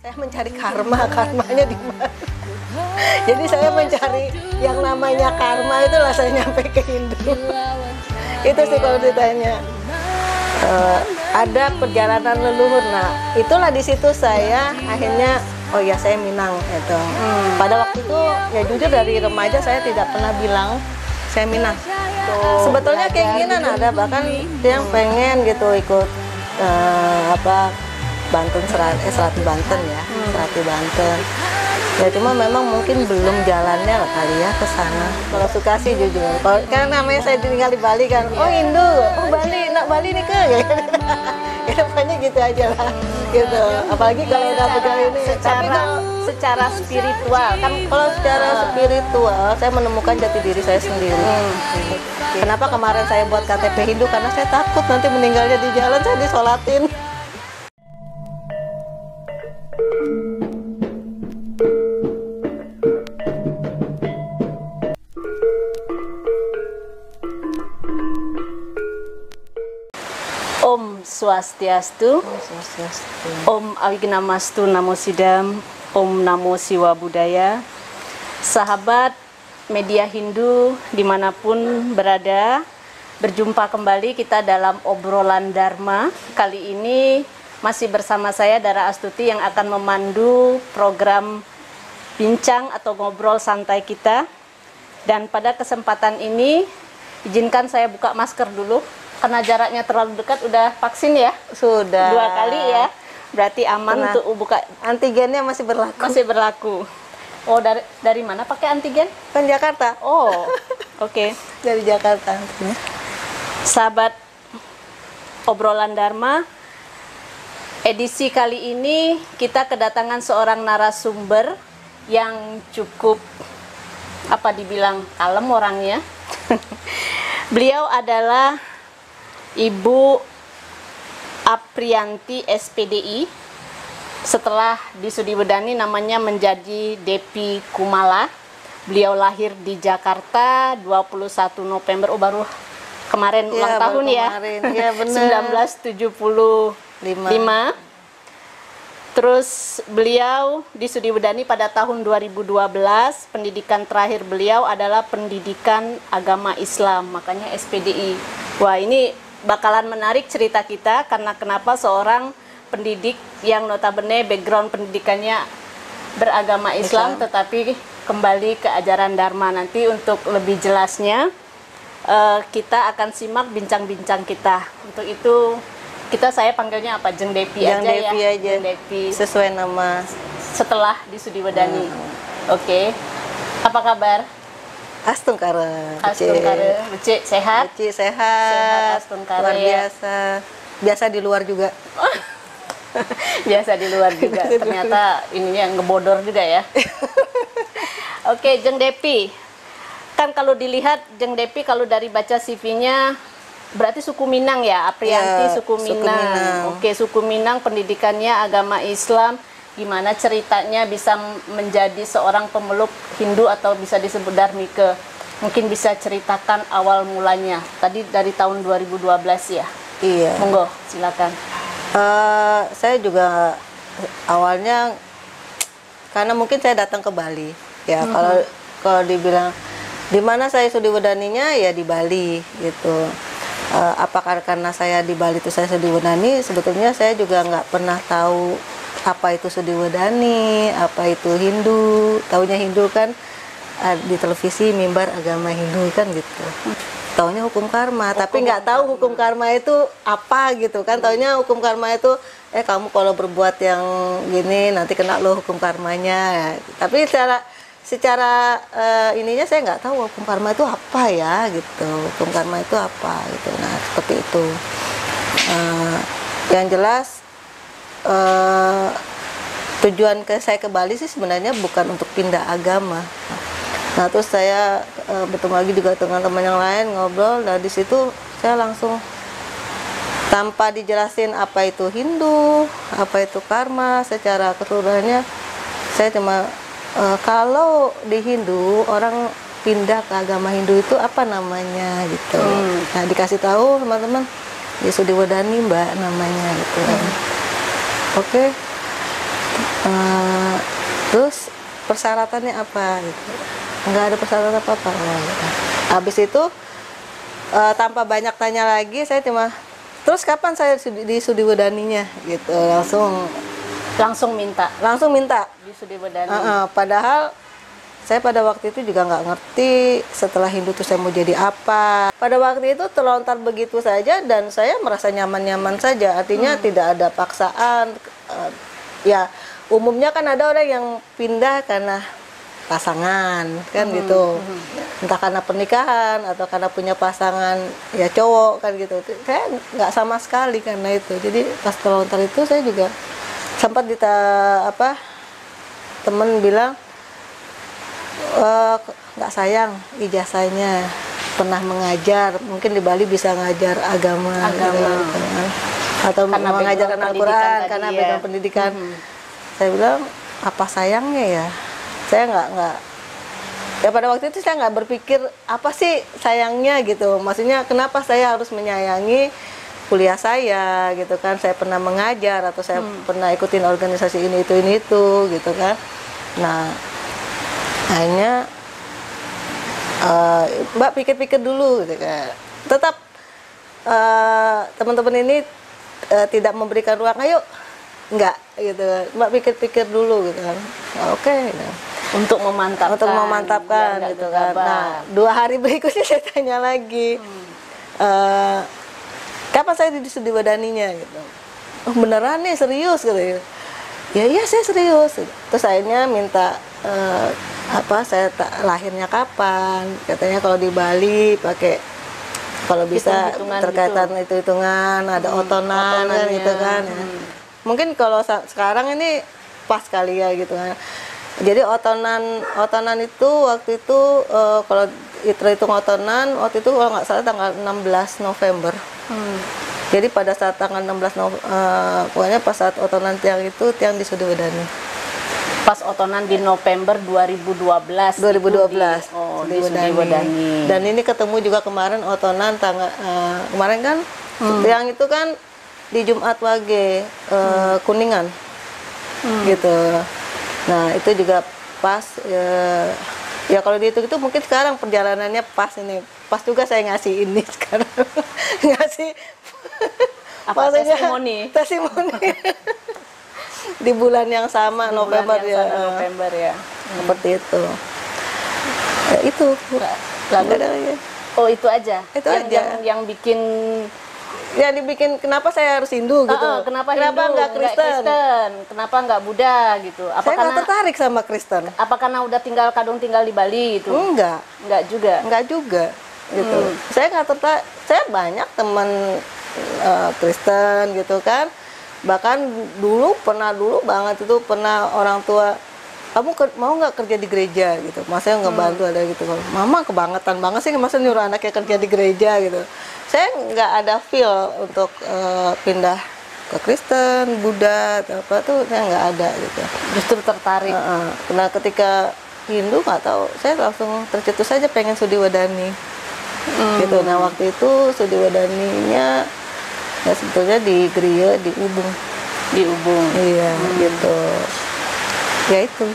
Saya mencari karmanya di mana. Jadi saya mencari yang namanya karma, itulah saya nyampe ke Hindu. Itu sih kalau ditanya. Ada perjalanan leluhur. Nah, itulah di situ saya akhirnya, oh ya saya Minang itu. Pada waktu itu ya jujur dari remaja saya tidak pernah bilang saya Minang. Sebetulnya keinginan ada, bahkan yang pengen gitu ikut Banten Serati Banten ya, Serati Banten. Ya cuma memang mungkin belum jalannya kali ya ke sana. Kalau suka sih jujur. Kalau kan namanya saya tinggal di Bali kan. Oh Hindu, oh Bali, nak Bali nih ke. Ya pokoknya gitu aja lah. Gitu. Apalagi kalau udah begini ini. Secara spiritual kan, kalau secara spiritual saya menemukan jati diri saya sendiri. Kenapa kemarin saya buat KTP Hindu? Karena saya takut nanti meninggalnya di jalan saya disolatin. Om Swastiastu, Om Awignamastu Namo Sidam, Om Namo Siwa Budaya. Sahabat media Hindu dimanapun berada, berjumpa kembali kita dalam obrolan Dharma. Kali ini masih bersama saya Dara Astuti yang akan memandu program bincang atau ngobrol santai kita. Dan pada kesempatan ini izinkan saya buka masker dulu. Karena jaraknya terlalu dekat, udah vaksin ya? Sudah. 2 kali ya? Berarti aman untuk buka. Antigennya masih berlaku? Masih berlaku. Oh, dari mana pakai antigen? Kan Jakarta. Oh, oke. Dari Jakarta. Sahabat obrolan Dharma, edisi kali ini kita kedatangan seorang narasumber yang cukup, apa dibilang, kalem orangnya. Beliau adalah Ibu Aprianti SPDI. Setelah di Sudiwedani namanya menjadi Depi Kumala. Beliau lahir di Jakarta 21 November, oh baru kemarin ulang tahun ya. Ya benar. 1975. Terus beliau di Sudiwedani pada tahun 2012. Pendidikan terakhir beliau adalah pendidikan agama Islam, makanya SPDI. Wah, ini bakalan menarik cerita kita karena kenapa seorang pendidik yang notabene background pendidikannya beragama Islam tetapi kembali ke ajaran Dharma. Nanti untuk lebih jelasnya kita akan simak bincang-bincang kita. Untuk itu saya panggilnya apa? Jeng Depi aja ya. Jeng Depi sesuai nama setelah di Sudiwedani. Oke. Apa kabar? Astungkara. Becik sehat? Becik sehat. Astungkara luar biasa. Biasa di luar juga. Biasa di luar juga. Ternyata ininya ngebodor juga ya. Oke, Jeng Depi. Kan kalau dilihat Jeng Depi kalau dari baca CV-nya berarti suku Minang ya, Aprianti ya, suku Minang. Oke, suku Minang, pendidikannya agama Islam. Gimana ceritanya bisa menjadi seorang pemeluk Hindu atau bisa disebut Dharmika? Mungkin bisa ceritakan awal mulanya. Tadi dari tahun 2012 ya? Iya. Monggo, silakan. Saya juga awalnya karena mungkin saya datang ke Bali. Ya, kalau dibilang di mana saya Sudiwedaninya ya di Bali gitu. Apakah karena saya di Bali itu saya Sudiwedani? Sebetulnya saya juga nggak pernah tahu apa itu Sudiwedani, apa itu Hindu. Taunya Hindu kan di televisi mimbar agama Hindu kan gitu. Taunya hukum karma, tapi nggak tahu hukum karma itu apa gitu kan. Taunya hukum karma itu kamu kalau berbuat yang gini nanti kena lo hukum karmanya. Tapi secara ininya saya nggak tahu hukum karma itu apa ya gitu. Hukum karma itu apa gitu. Nah seperti itu. Yang jelas tujuan saya ke Bali sih sebenarnya bukan untuk pindah agama. Nah terus saya bertemu lagi juga dengan teman yang lain ngobrol, dan di situ saya langsung tanpa dijelasin apa itu Hindu, apa itu karma secara keseluruhannya, saya cuma kalau di Hindu orang pindah ke agama Hindu itu apa namanya gitu. Nah dikasih tahu teman-teman, ya Sudiwedani Mbak namanya gitu. Oke. Terus persyaratannya apa gitu. Nggak ada persyaratan apa-apa. Habis itu tanpa banyak tanya lagi, saya cuma terus kapan saya di Sudiwedaninya gitu, langsung minta di Sudiwedani. Padahal saya pada waktu itu juga nggak ngerti setelah Hindu itu saya mau jadi apa. Pada waktu itu terlontar begitu saja dan saya merasa nyaman-nyaman saja, artinya tidak ada paksaan. Ya umumnya kan ada orang yang pindah karena pasangan kan gitu, entah karena pernikahan atau karena punya pasangan ya cowok kan gitu. Saya nggak sama sekali karena itu. Jadi pas terlontar itu saya juga sempat temen bilang nggak sayang ijazahnya, pernah mengajar, mungkin di Bali bisa ngajar agama. Gitu, atau karena mengajarkan Al-Quran karena background pendidikan. Saya bilang apa sayangnya ya, saya nggak ya pada waktu itu saya nggak berpikir apa sih sayangnya gitu, maksudnya kenapa saya harus menyayangi kuliah saya gitu kan. Saya pernah mengajar atau saya pernah ikutin organisasi ini itu gitu kan. Nah akhirnya Mbak pikir-pikir dulu gitu kan. Tetap teman-teman ini tidak memberikan ruang, ayo enggak gitu, Mbak pikir-pikir dulu gitu kan. Oke. Gitu. Untuk memantapkan gitu kan. Nah 2 hari berikutnya saya tanya lagi, kapan saya di Sudiwedaninya gitu. Oh beneran nih, serius gitu ya. Iya saya serius. Terus akhirnya minta saya lahirnya kapan, katanya kalau di Bali pakai, kalau bisa terkaitan hitungan ada otonan kan gitu kan ya. Mungkin kalau sekarang ini pas kali ya gitu kan. Jadi otonan itu waktu itu kalau hitung otonan waktu itu kalau nggak salah tanggal 16 November. Jadi pada saat tanggal 16 pokoknya pas saat otonan tiang itu, tiang di Sudiwedani. Pas otonan di November 2012. Di Sudiwedani. Dan ini ketemu juga kemarin otonan kemarin kan tiang itu kan di Jumat Wage Kuningan. Gitu. Nah, itu juga pas ya kalau dihitung itu mungkin sekarang perjalanannya pas ini. Pas juga saya ngasih ini sekarang. Ngasih apa testimoni di bulan yang sama, November ya. November ya. Seperti itu. Ya, itu. Lalu itu aja. Itu aja. Yang bikin dibikin kenapa saya harus Hindu gitu. Kenapa nggak Kristen? Kenapa nggak Buddha gitu? Saya nggak tertarik sama Kristen. Apa karena udah tinggal di Bali gitu? Enggak juga gitu. Saya nggak tertarik. Saya banyak teman Kristen gitu kan. Bahkan pernah banget itu pernah orang tua, kamu mau nggak kerja di gereja gitu, masa nggak bantu ada gitu. Mama kebangetan banget sih masa nyuruh anaknya kerja di gereja gitu. Saya nggak ada feel untuk pindah ke Kristen, Buddha atau apa tuh, saya nggak ada gitu. Justru tertarik. Nah ketika Hindu nggak tahu, saya langsung tercetus saja pengen Sudiwedani gitu. Nah waktu itu Sudiwedaninya ya sebetulnya di Griya di Ubung. Iya gitu. Ya itu.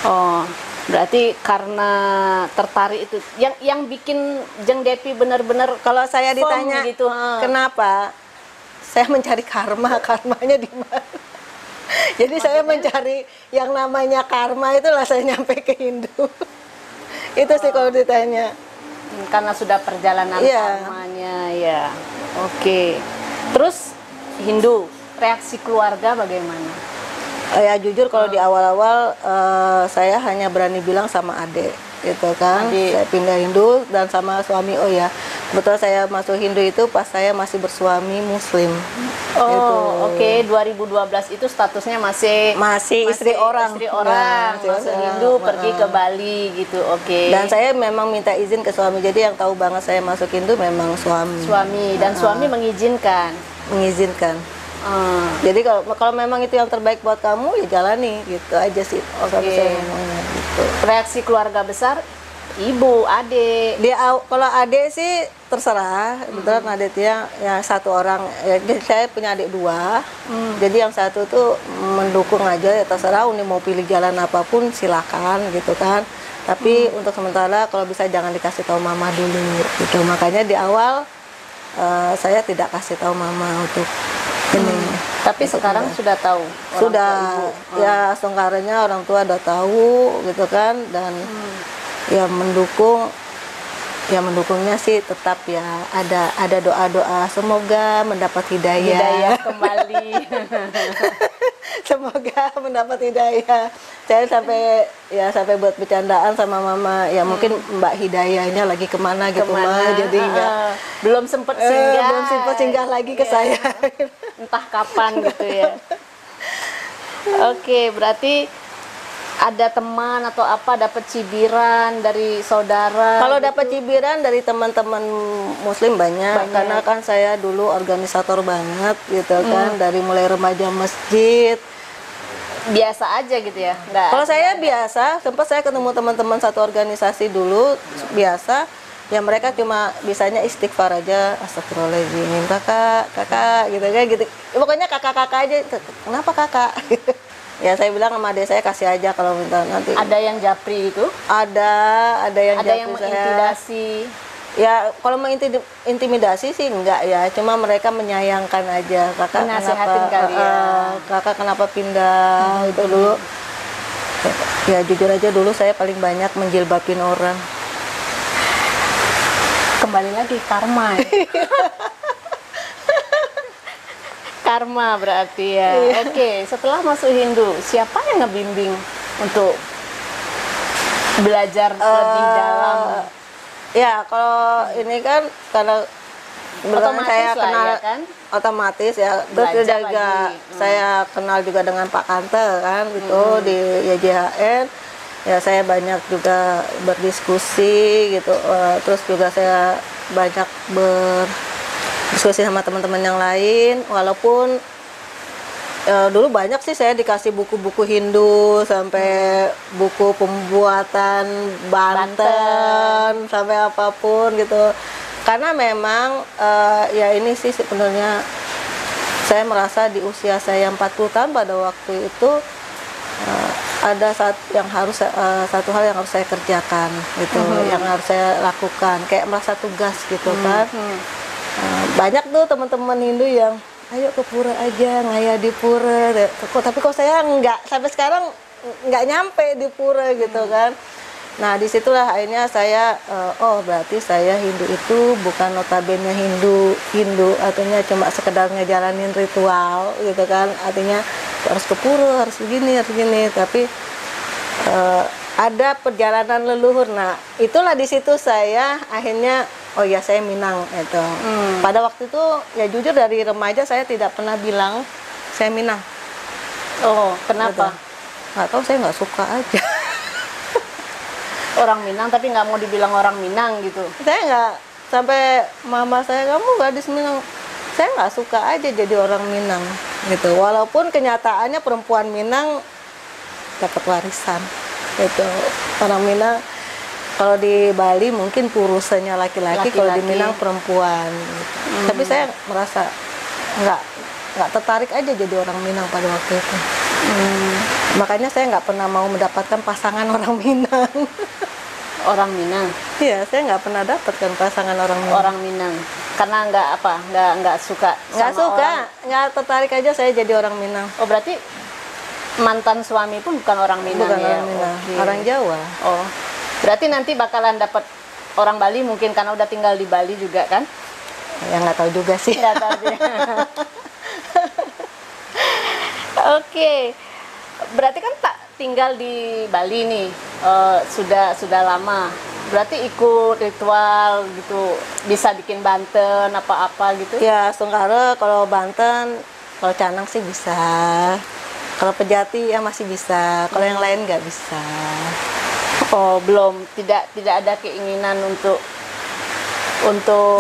Oh, berarti karena tertarik itu yang bikin Jeng Depi benar-benar, kalau saya ditanya gitu, kenapa saya mencari karmanya di mana. Jadi maksudnya? Saya mencari yang namanya karma, itulah saya nyampe ke Hindu. Itu sih kalau ditanya. Karena sudah perjalanan karmanya ya. Oke. Terus Hindu, reaksi keluarga bagaimana? Ya jujur kalau di awal-awal saya hanya berani bilang sama adik gitu kan. Saya pindah Hindu dan sama suami. Oh ya, betul saya masuk Hindu itu pas saya masih bersuami Muslim. Oh gitu. Oke. 2012 itu statusnya masih istri orang. Masuk Hindu pergi ke Bali gitu. Oke. Dan saya memang minta izin ke suami. Jadi yang tahu banget saya masuk Hindu memang suami. Dan suami mengizinkan. Jadi kalau memang itu yang terbaik buat kamu ya jalani gitu aja sih. Oke. Saya ngomongnya gitu. Reaksi keluarga besar ibu, adik. Kalau adik sih terserah, kebetulan adik yang satu orang, ya, jadi saya punya adik dua, jadi yang satu tuh mendukung aja, ya terserah Uni mau pilih jalan apapun silakan gitu kan. Tapi untuk sementara kalau bisa jangan dikasih tahu mama dulu gitu. Makanya di awal saya tidak kasih tahu mama untuk ini. Tapi sekarang sudah tahu. Sudah, ya sengkaranya orang tua udah tahu gitu kan, dan ya mendukungnya sih tetap ya ada doa-doa semoga mendapat hidayah kembali. Semoga mendapat hidayah. Saya sampai buat bercandaan sama mama, ya mungkin Mbak Hidayahnya lagi kemana gitu mah, jadi belum sempat singgah lagi ke saya. Entah kapan gitu ya. Oke, berarti ada teman atau apa dapat cibiran dari saudara? Kalau gitu? dapat cibiran dari teman-teman Muslim banyak, karena kan saya dulu organisator banget gitu kan, dari mulai remaja masjid. Biasa aja gitu ya? Kalau saya biasa, sempat saya ketemu teman-teman satu organisasi dulu biasa, ya mereka cuma bisanya istighfar aja, astagfirullahaladzim, kakak gitu kan gitu. Pokoknya kakak-kakak aja. Kenapa kakak? Ya saya bilang sama adik saya kasih aja kalau minta nanti. Ada yang japri itu? Ada yang japri mengintimidasi. Ya kalau mengintimidasi sih enggak ya, cuma mereka menyayangkan aja. Kakak Nasihatin kenapa kali ya. Kakak kenapa pindah itu dulu. Ya jujur aja dulu saya paling banyak menjilbabin orang. Kembali lagi karma ya. Karma berarti ya. Oke, setelah masuk Hindu, siapa yang ngebimbing untuk belajar lebih dalam? Ya, kalau ini kan karena Otomatis saya lah, kenal ya kan? otomatis ya. Terus Belajar juga lagi. saya kenal juga dengan Pak Kante kan gitu di YJHN. Ya saya banyak juga berdiskusi gitu. Terus juga saya banyak berdiskusi sama teman-teman yang lain, walaupun dulu banyak sih saya dikasih buku-buku Hindu sampai buku pembuatan Banten sampai apapun gitu, karena memang ya ini sih sebenarnya saya merasa di usia saya 40 tahun pada waktu itu ada satu hal yang harus saya kerjakan gitu, yang harus saya lakukan, kayak merasa tugas gitu kan. Banyak tuh teman-teman Hindu yang ayo ke pura aja, ngaya di pura. Tapi kok saya nggak, sampai sekarang nggak nyampe di pura gitu kan. Nah disitulah akhirnya saya, oh berarti saya Hindu itu bukan notabene Hindu, artinya cuma sekedar ngejalanin ritual gitu kan. Artinya harus ke pura, harus begini, tapi ada perjalanan leluhur. Nah itulah di situ saya akhirnya, oh ya saya Minang itu. Pada waktu itu ya jujur dari remaja saya tidak pernah bilang saya Minang. Oh, kenapa? Nggak tahu, saya nggak suka aja. Orang Minang tapi nggak mau dibilang orang Minang gitu. Saya nggak, sampai mama saya, kamu gadis Minang. Saya nggak suka aja jadi orang Minang gitu. Walaupun kenyataannya perempuan Minang dapat warisan gitu. Orang Minang kalau di Bali mungkin purusanya laki-laki, kalau di Minang perempuan gitu. Tapi saya merasa nggak tertarik aja jadi orang Minang pada waktu itu. Makanya saya nggak pernah mau mendapatkan pasangan orang Minang. Orang Minang? Iya, saya nggak pernah dapatkan pasangan orang Minang. Orang Minang karena nggak suka nggak tertarik aja saya jadi orang Minang. Oh, berarti mantan suami pun bukan orang Minang? Bukan ya? orang Minang, orang Jawa. Oh, berarti nanti bakalan dapat orang Bali mungkin karena udah tinggal di Bali juga kan? Ya nggak tahu juga sih. Nggak tahu sih. Oke, berarti kan tak tinggal di Bali nih, sudah lama. Berarti ikut ritual gitu, bisa bikin Banten apa-apa gitu? Ya, Sungkara kalau Banten, kalau Canang sih bisa. Kalau Pejati ya masih bisa, kalau yang lain nggak bisa. Oh, belum, tidak ada keinginan untuk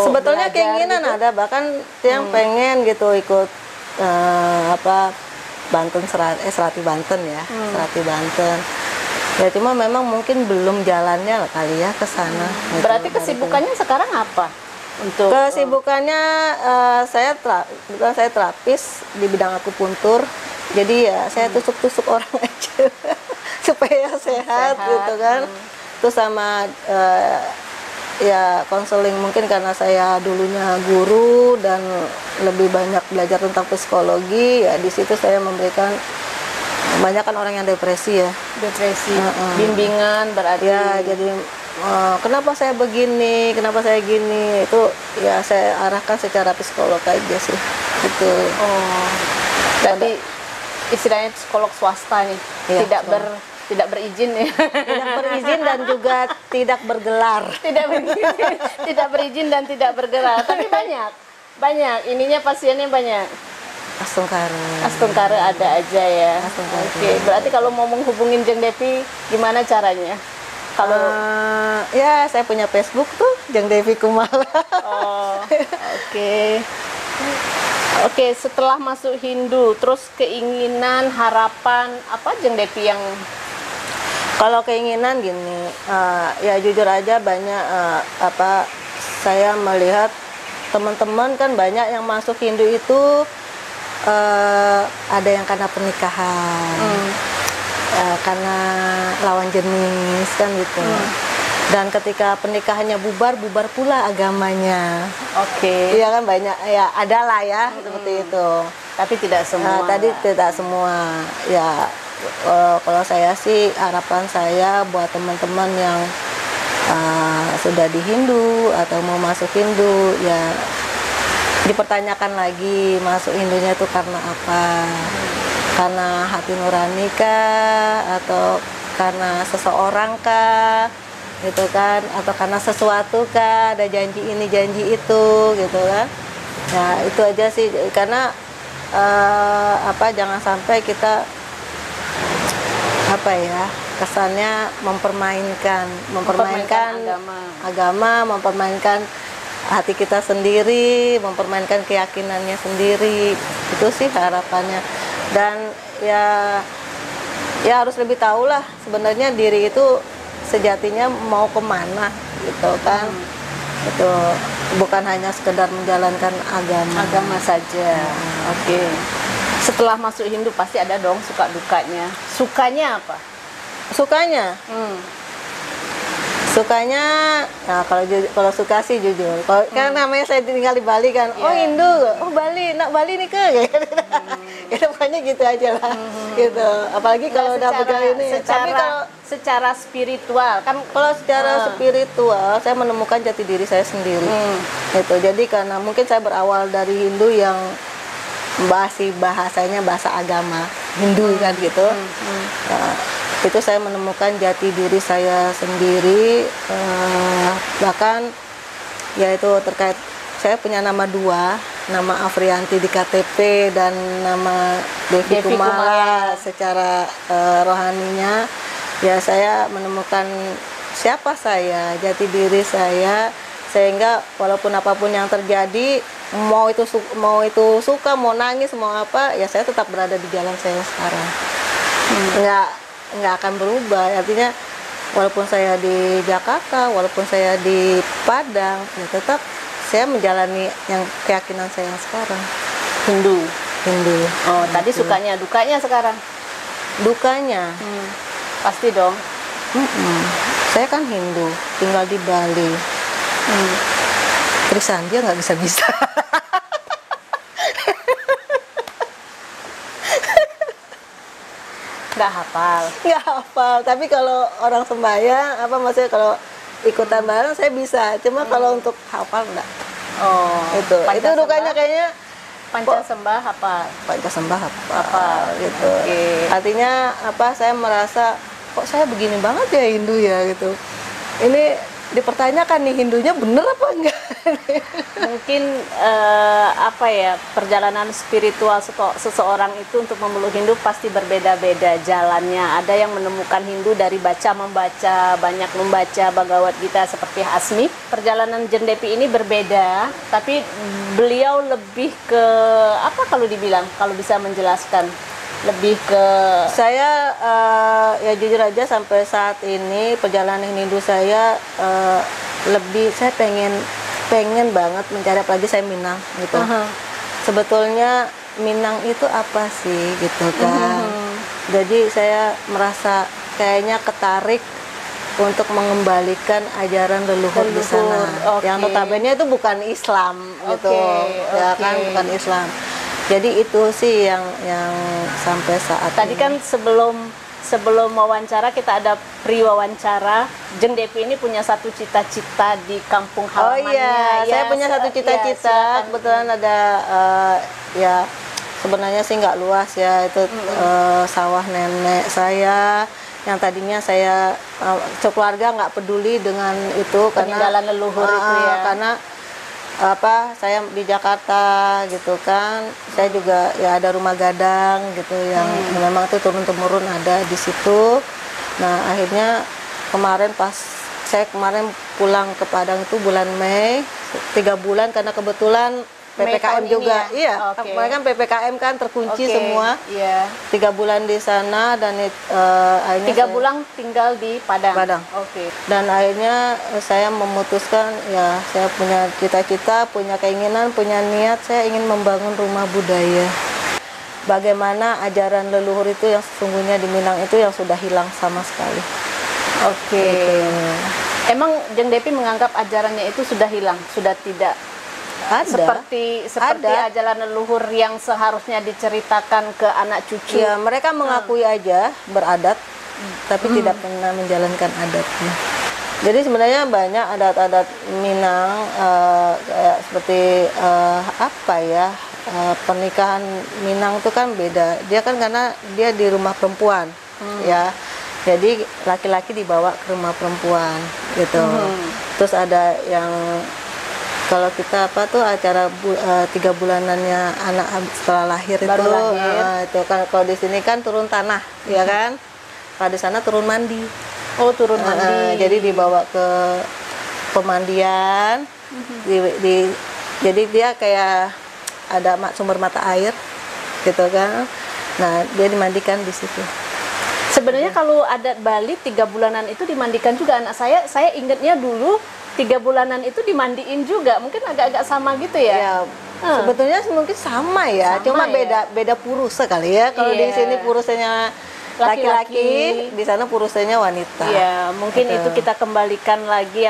sebetulnya belajar keinginan gitu? ada, bahkan yang pengen gitu ikut Banten Serati Banten ya, Serati Banten. Ya cuma memang mungkin belum jalannya kali ya ke sana. Gitu. Berarti kesibukannya sekarang apa? Untuk Kesibukannya kebetulan saya terapis di bidang akupuntur. Jadi ya saya tusuk-tusuk orang aja supaya sehat gitu kan. Terus sama ya konseling, mungkin karena saya dulunya guru dan lebih banyak belajar tentang psikologi, ya di situ saya memberikan banyak kan orang yang depresi ya. depresi, bimbingan berarti. Ya jadi kenapa saya begini, kenapa saya gini, itu ya saya arahkan secara psikolog aja sih gitu. Oh, berarti istilahnya psikolog swasta nih, Iya, tidak berizin ya. Tidak berizin dan juga tidak bergelar. Tidak berizin dan tidak bergerak, tapi banyak ininya, pasiennya banyak. Astungkara ada aja ya. Astungkara. Oke, berarti kalau mau menghubungin Jeng Devi gimana caranya? Kalau ya saya punya Facebook tuh Jeng Devi Kumala. oh, oke. Oke, setelah masuk Hindu, terus keinginan, harapan apa Jeng Devi yang Kalau keinginan gini, ya jujur aja banyak saya melihat teman-teman kan banyak yang masuk Hindu itu ada yang karena pernikahan, karena lawan jenis kan gitu. Dan ketika pernikahannya bubar pula agamanya. Oke. Iya kan banyak ya, ada lah ya seperti itu. Tapi tidak semua. Tidak semua. Ya kalau saya sih harapan saya buat teman-teman yang sudah di Hindu atau mau masuk Hindu, ya dipertanyakan lagi masuk Hindunya itu karena apa? Karena hati nurani kah, atau karena seseorang kah, gitu kan? Atau karena sesuatu kah? Ada janji ini janji itu, gitu kan? Ya itu aja sih, karena jangan sampai kita kesannya mempermainkan agama, mempermainkan hati kita sendiri, mempermainkan keyakinannya sendiri. Itu sih harapannya. Dan ya harus lebih tahu lah sebenarnya diri itu sejatinya mau kemana gitu kan. Itu bukan hanya sekedar menjalankan agama saja. Oke. Setelah masuk Hindu pasti ada dong suka dukanya. Sukanya apa? Sukanya kalau suka sih jujur. Kan namanya saya tinggal di Bali kan. Oh Hindu, oh Bali, nak Bali nih ke. Gitu pokoknya gitu aja lah. Gitu. Apalagi kalau udah begini. Tapi kalau secara spiritual kan, kalau secara spiritual saya menemukan jati diri saya sendiri. Gitu. Jadi karena mungkin saya berawal dari Hindu yang bahasanya bahasa agama Hindu kan gitu. Itu saya menemukan jati diri saya sendiri, bahkan yaitu terkait saya punya nama dua, nama Afrianti di KTP dan nama Devi Kumala secara rohaninya. Ya saya menemukan siapa saya, jati diri saya, sehingga walaupun apapun yang terjadi, mau itu suka, mau nangis, mau apa, ya saya tetap berada di jalan saya sekarang. Nggak akan berubah. Artinya walaupun saya di Jakarta, walaupun saya di Padang, ya tetap saya menjalani yang keyakinan saya yang sekarang. Hindu. Oh, tadi Gitu. sukanya, dukanya sekarang? Dukanya pasti dong. Saya kan Hindu, tinggal di Bali. Trisandia nggak bisa-bisa. Nggak hafal, tapi kalau orang sembahyang maksudnya kalau ikutan bareng saya bisa, cuma kalau untuk hafal enggak. Oh, itu dukanya kayaknya. Pancasembah hafal. Pancasembah hafal gitu. Artinya saya merasa kok saya begini banget ya Hindu ya gitu. Ini dipertanyakan nih, Hindunya bener apa enggak? Mungkin perjalanan spiritual seseorang itu untuk memeluk Hindu pasti berbeda-beda jalannya. Ada yang menemukan Hindu dari membaca, banyak membaca Bhagavad Gita seperti Asmi. Perjalanan Jeng Devi ini berbeda, tapi beliau lebih ke kalau bisa menjelaskan? lebih ke Saya ya jujur aja sampai saat ini perjalanan Hindu saya saya pengen banget mencari, apalagi saya Minang gitu. Sebetulnya Minang itu apa sih gitu kan. Jadi saya merasa kayaknya ketarik untuk mengembalikan ajaran leluhur di sana. Yang notabene itu bukan Islam gitu. Ya kan, bukan Islam. Jadi itu sih yang sampai saat tadi ini. kan sebelum wawancara kita ada pre-wawancara. Jeng Devi ini punya satu cita-cita di kampung halamannya. Oh iya, saya punya satu cita-cita. Kebetulan ada ya sebenarnya sih nggak luas ya, itu sawah nenek saya yang tadinya saya sekeluarga nggak peduli dengan itu peninggalan leluhur itu ya. Karena saya di Jakarta gitu kan, saya juga ya ada rumah gadang gitu yang memang itu turun-temurun ada di situ. Nah akhirnya saya kemarin pulang ke Padang itu bulan Mei 3 bulan karena kebetulan PPKM juga, ya? Iya. Kemarin kan PPKM kan terkunci semua. Iya. 3 bulan di sana dan akhirnya 3 bulan tinggal di Padang. Dan akhirnya saya memutuskan ya saya punya cita-cita, punya keinginan, punya niat, saya ingin membangun rumah budaya. Bagaimana ajaran leluhur itu yang sesungguhnya di Minang itu yang sudah hilang sama sekali. Emang Jeng Devi menganggap ajarannya itu sudah hilang, sudah tidak seperti ajaran leluhur yang seharusnya diceritakan ke anak cucu. Ya, mereka mengakui aja beradat, tapi tidak pernah menjalankan adatnya. Jadi sebenarnya banyak adat-adat Minang kayak seperti pernikahan Minang itu kan beda. Dia kan karena dia di rumah perempuan, ya. Jadi laki-laki dibawa ke rumah perempuan gitu. Terus ada yang kalau kita acara 3 bulanannya anak setelah lahir itu kan kalau di sini kan turun tanah, ya kan? Kalau di sana turun mandi. Oh, turun mandi. Jadi dibawa ke pemandian. Jadi dia kayak ada sumber mata air, gitu kan? Nah, dia dimandikan di situ. Sebenarnya kalau adat Bali 3 bulanan itu dimandikan juga anak saya. Saya ingatnya dulu 3 bulanan itu dimandiin juga, mungkin agak-agak sama gitu ya. Sebetulnya mungkin sama ya, cuma beda puruse kali ya. Kalau di sini purusenya laki-laki, di sana purusenya wanita. Iya, mungkin itu kita kembalikan lagi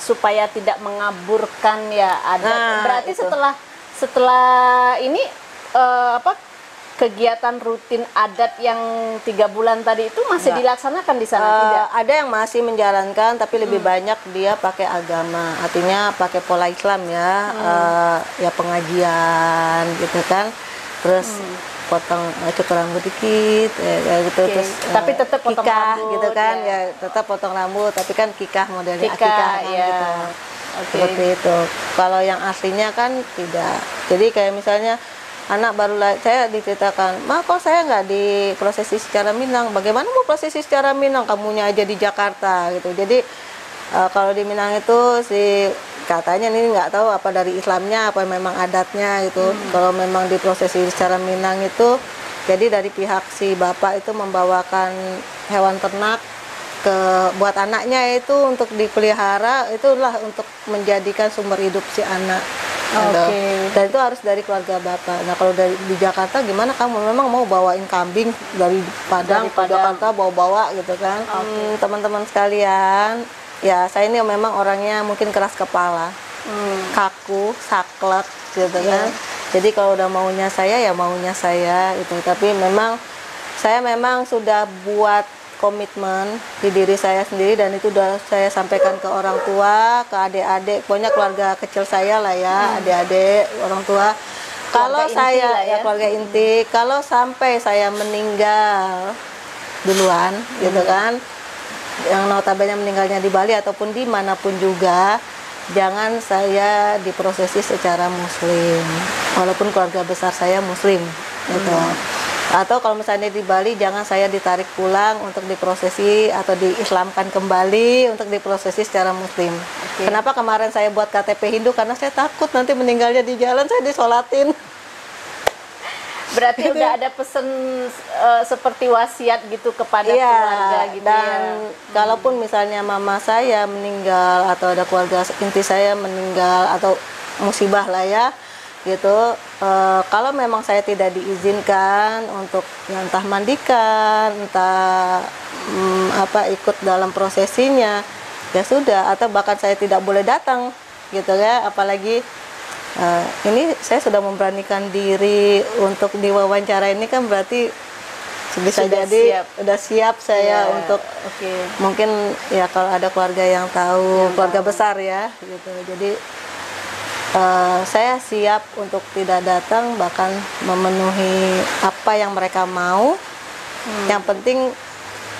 supaya tidak mengaburkan ya adat. Berarti itu. setelah ini kegiatan rutin adat yang 3 bulan tadi itu masih dilaksanakan di sana? Tidak? Ada yang masih menjalankan, tapi lebih banyak dia pakai agama, artinya pakai pola Islam ya, ya pengajian gitu kan, terus cukur rambut dikit, gitu, terus tapi tetap potong rambut gitu kan, ya tetap potong rambut, tapi kan kikah modelnya akikah ya. gitu. Seperti itu. Kalau yang aslinya kan tidak. Jadi kayak misalnya anak baru saya diceritakan, "Ma, kok saya nggak diprosesi secara Minang? Bagaimana mau prosesi secara Minang? Kamunya aja di Jakarta," gitu. Jadi kalau di Minang itu katanya ini nggak tahu apa dari Islamnya apa memang adatnya gitu. Kalau memang diprosesi secara Minang itu, jadi dari pihak si bapak itu membawakan hewan ternak buat anaknya itu untuk dipelihara, itulah untuk menjadikan sumber hidup si anak. Dan itu harus dari keluarga bapak. Nah kalau di Jakarta gimana, kamu memang mau bawain kambing dari Padang ke Jakarta bawa-bawa gitu kan? Teman-teman sekalian, ya saya ini memang orangnya mungkin keras kepala, kaku, saklek gitu kan. Jadi kalau udah maunya saya ya maunya saya itu. Tapi saya memang sudah buat komitmen di diri saya sendiri, dan itu udah saya sampaikan ke orang tua, ke adik-adik, pokoknya keluarga kecil saya lah ya, adik-adik, orang tua. Kalau saya keluarga inti, kalau sampai saya meninggal duluan gitu kan, yang notabene meninggalnya di Bali ataupun dimanapun juga, jangan saya diprosesi secara muslim, walaupun keluarga besar saya muslim gitu. Atau kalau misalnya di Bali, jangan saya ditarik pulang untuk diprosesi atau diislamkan kembali untuk diprosesi secara muslim. Kenapa kemarin saya buat KTP Hindu? Karena saya takut nanti meninggalnya di jalan saya disolatin. Berarti udah ada pesan seperti wasiat gitu kepada Iya, keluarga gitu dan ya. kalaupun misalnya mama saya meninggal atau ada keluarga inti saya meninggal atau musibah lah ya, gitu. Kalau memang saya tidak diizinkan untuk entah mandikan, entah ikut dalam prosesinya, ya sudah. Atau bahkan saya tidak boleh datang, gitu ya. Apalagi ini saya sudah memberanikan diri untuk diwawancara ini kan berarti bisa Sudah jadi siap. udah siap saya Ya, untuk oke. mungkin ya kalau ada keluarga yang tahu, keluarga besar ya gitu. Jadi saya siap untuk tidak datang, bahkan memenuhi apa yang mereka mau. Yang penting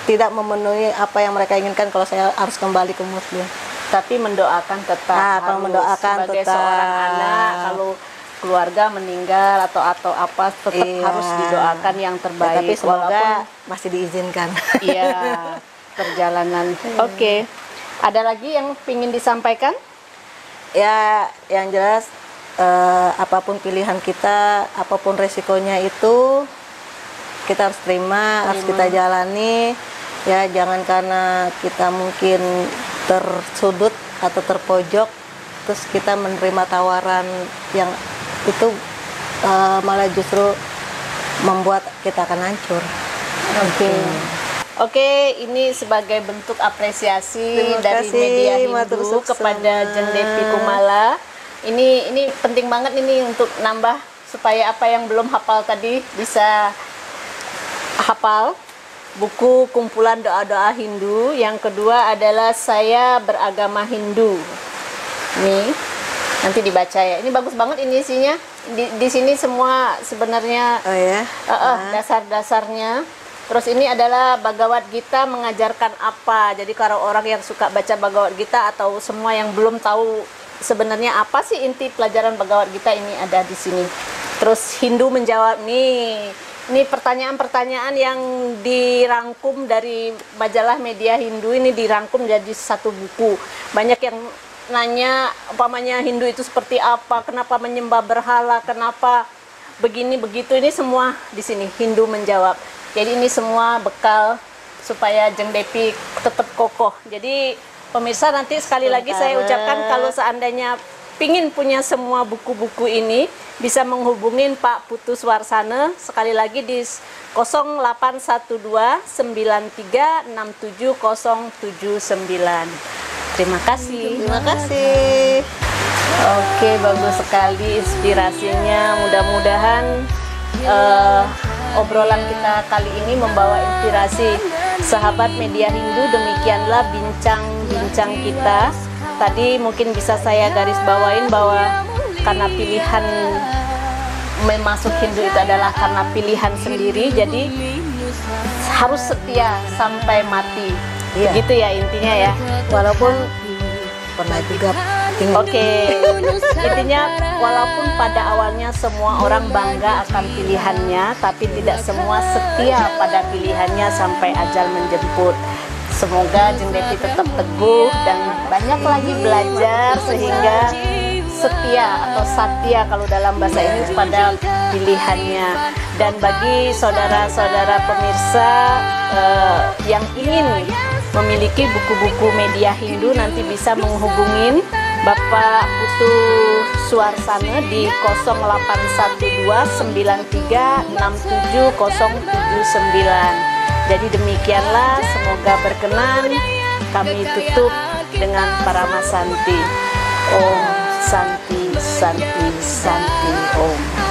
tidak memenuhi apa yang mereka inginkan kalau saya harus kembali ke Muslim. Tapi mendoakan tetap Kalau harus mendoakan sebagai tetap. seorang anak, kalau keluarga meninggal atau apa tetap Iya. harus didoakan yang Ya, terbaik. tapi semoga Walaupun masih diizinkan. iya perjalanan. Oke. Ada lagi yang ingin disampaikan? Ya, yang jelas apapun pilihan kita, apapun resikonya itu kita harus terima, harus kita jalani. Ya, jangan karena kita mungkin tersudut atau terpojok terus kita menerima tawaran yang itu malah justru membuat kita akan hancur. Oke. Oke, ini sebagai bentuk apresiasi Terima dari kasih, media matur Hindu suksana. kepada Jeng Depi Kumala. Ini penting banget ini untuk nambah supaya apa yang belum hafal tadi bisa hafal. Buku kumpulan doa-doa Hindu. Yang kedua adalah Saya Beragama Hindu. Nih, nanti dibaca ya. Ini bagus banget ini isinya. Di sini semua sebenarnya Oh ya. dasar-dasarnya. Terus ini adalah Bhagavad Gita mengajarkan apa. Jadi kalau orang yang suka baca Bhagavad Gita atau semua yang belum tahu sebenarnya apa sih inti pelajaran Bhagavad Gita, ini ada di sini. Terus Hindu menjawab nih. Ini pertanyaan-pertanyaan yang dirangkum dari majalah media Hindu, ini dirangkum jadi satu buku. Banyak yang nanya umpamanya Hindu itu seperti apa, kenapa menyembah berhala, kenapa begini begitu, ini semua di sini Hindu menjawab. Jadi ini semua bekal supaya Jeng Depi tetap kokoh. Jadi pemirsa, nanti sekali lagi saya ucapkan kalau seandainya pingin punya semua buku-buku ini bisa menghubungin Pak Putu Swarsana sekali lagi di 081293670079. Terima kasih. Terima kasih. Oke, bagus sekali inspirasinya. Mudah-mudahan obrolan kita kali ini membawa inspirasi sahabat media Hindu. Demikianlah bincang-bincang kita. Tadi mungkin bisa saya garis bawain bahwa karena pilihan masuk Hindu itu adalah karena pilihan sendiri, jadi harus setia sampai mati. Iya. Begitu ya intinya ya. Walaupun pernah juga tinggal. Oke, intinya walaupun pada awalnya semua orang bangga akan pilihannya, tapi tidak semua setia pada pilihannya sampai ajal menjemput. Semoga Jeng Depi tetap teguh dan banyak lagi belajar sehingga setia atau satya kalau dalam bahasa Inggris pada pilihannya. Dan bagi saudara-saudara pemirsa yang ingin memiliki buku-buku media Hindu, nanti bisa menghubungin Bapak Putu Swarsana di 081293670079. Jadi demikianlah, semoga berkenan. Kami tutup dengan Paramasanti. Om Santi Santi Santi Om.